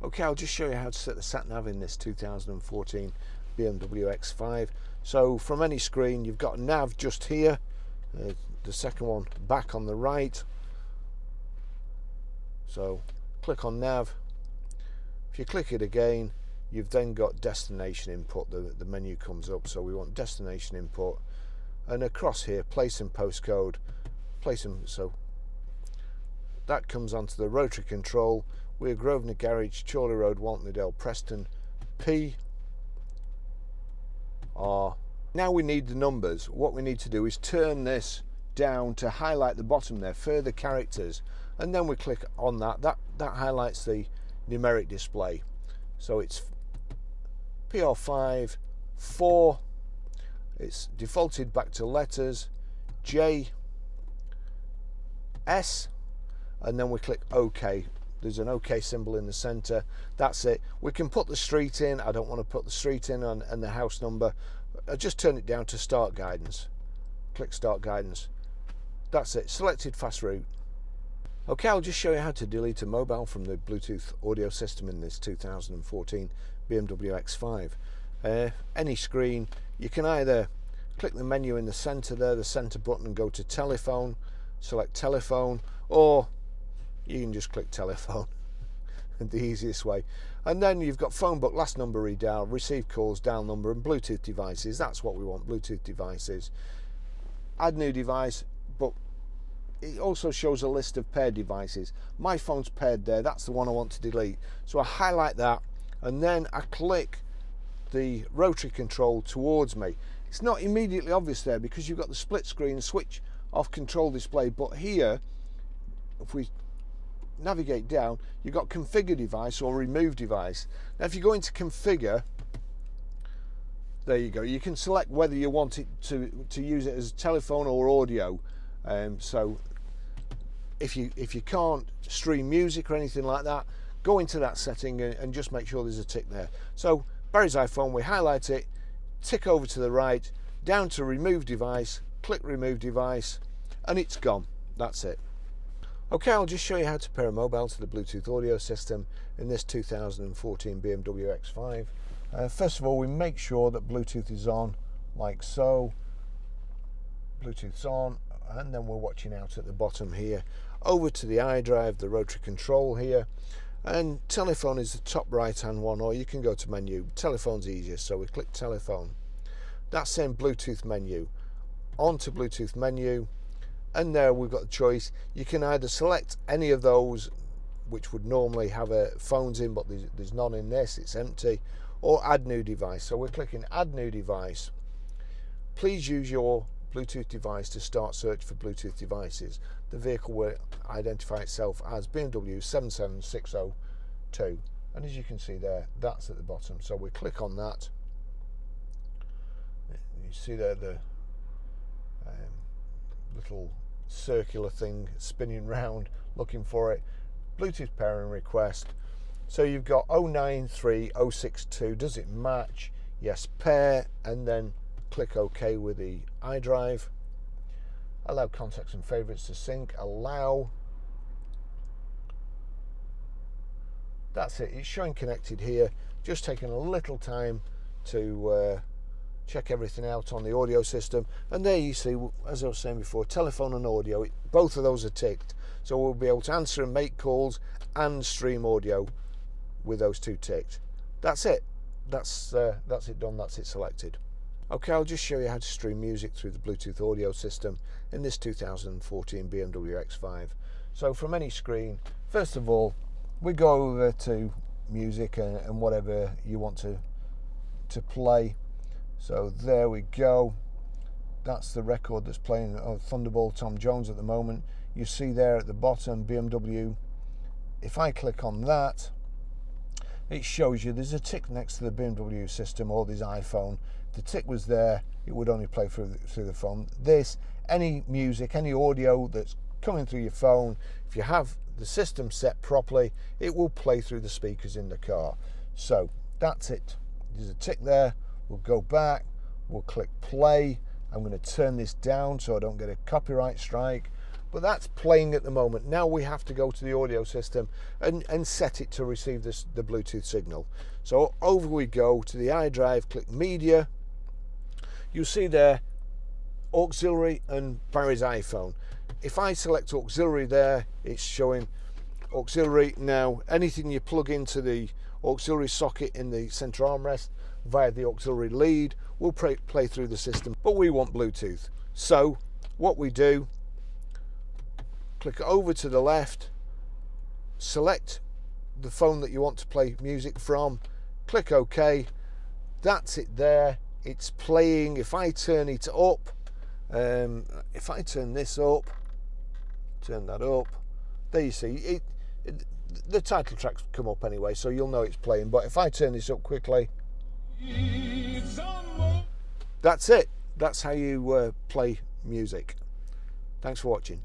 Okay, I'll just show you how to set the sat-nav in this 2014 BMW X5. So from any screen, you've got nav just here, the second one back on the right. So click on nav. If you click it again, you've then got destination input. The menu comes up, so we want destination input, and across here place and postcode, so that comes onto the rotary control. We're Grosvenor Garage, Chorley Road, Waltondale, Preston, PR. Now we need the numbers. What we need to do is turn this down to highlight the bottom there, further characters, and then we click on that. That highlights the numeric display. So it's PR5 4. It's defaulted back to letters J S, and then we click OK. There's an OK symbol in the center. That's it. We can put the street in. I don't want to put the street in and the house number. I just turn it down to start guidance. Click start guidance. That's it. Selected fast route. Okay, I'll just show you how to delete a mobile from the Bluetooth audio system in this 2014 BMW X5. Any screen, you can either click the menu in the center there, the center button, and go to telephone, select telephone, or you can just click telephone, the easiest way. And then you've got phone book, last number redial, receive calls, dial number, and Bluetooth devices. That's what we want, Bluetooth devices. Add new device, but it also shows a list of paired devices. My phone's paired there, that's the one I want to delete. So I highlight that, and then I click the rotary control towards me. It's not immediately obvious there because you've got the split screen switch off control display, but here, if we navigate down, you've got configure device or remove device. Now if you go into configure, there you go, you can select whether you want it to use it as telephone or audio. So if you can't stream music or anything like that, go into that setting and just make sure there's a tick there. So Barry's iPhone, we highlight it, tick over to the right, down to remove device, click remove device, and it's gone. That's it. Okay, I'll just show you how to pair a mobile to the Bluetooth audio system in this 2014 BMW X5. First of all, we make sure that Bluetooth is on, like so. Bluetooth's on, and then we're watching out at the bottom here. Over to the iDrive, the rotary control here, and telephone is the top right hand one, or you can go to menu. Telephone's easier, so we click telephone. That's saying Bluetooth menu. On to Bluetooth menu. And there we've got the choice. You can either select any of those which would normally have phones in, but there's none in this, it's empty, or add new device. So we're clicking add new device. Please use your Bluetooth device to start search for Bluetooth devices. The vehicle will identify itself as BMW 77602, and as you can see there, that's at the bottom. So we click on that. You see there the little circular thing spinning round looking for it. Bluetooth pairing request. So you've got 093062. Does it match? Yes, pair, and then click OK with the iDrive. Allow contacts and favorites to sync. Allow. That's it. It's showing connected here. Just taking a little time to check everything out on the audio system, and there you see, as I was saying before, telephone and audio, both of those are ticked, so we'll be able to answer and make calls and stream audio with those two ticked. That's it. That's it done. That's it selected. Okay, I'll just show you how to stream music through the Bluetooth audio system in this 2014 BMW X5. So from any screen, first of all, we go over to music and whatever you want to play. So there we go. That's the record that's playing of Thunderball Tom Jones at the moment. You see there at the bottom BMW. If I click on that, it shows you there's a tick next to the BMW system or this iPhone. If the tick was there, it would only play through the phone. This, any music, any audio that's coming through your phone, if you have the system set properly, it will play through the speakers in the car. So that's it. There's a tick there. We'll go back, we'll click play. I'm going to turn this down so I don't get a copyright strike, but that's playing at the moment. Now we have to go to the audio system and set it to receive the Bluetooth signal. So over we go to the iDrive, click media. You'll see there auxiliary and Barry's iPhone. If I select auxiliary there, it's showing auxiliary. Now anything you plug into the auxiliary socket in the center armrest via the auxiliary lead will play through the system, but we want Bluetooth. So what we do, click over to the left, select the phone that you want to play music from, click OK. That's it there, it's playing. If I turn it up, if I turn this up, turn that up, there you see the title tracks come up anyway, so you'll know it's playing. But if I turn this up quickly, that's it. That's how you play music. Thanks for watching.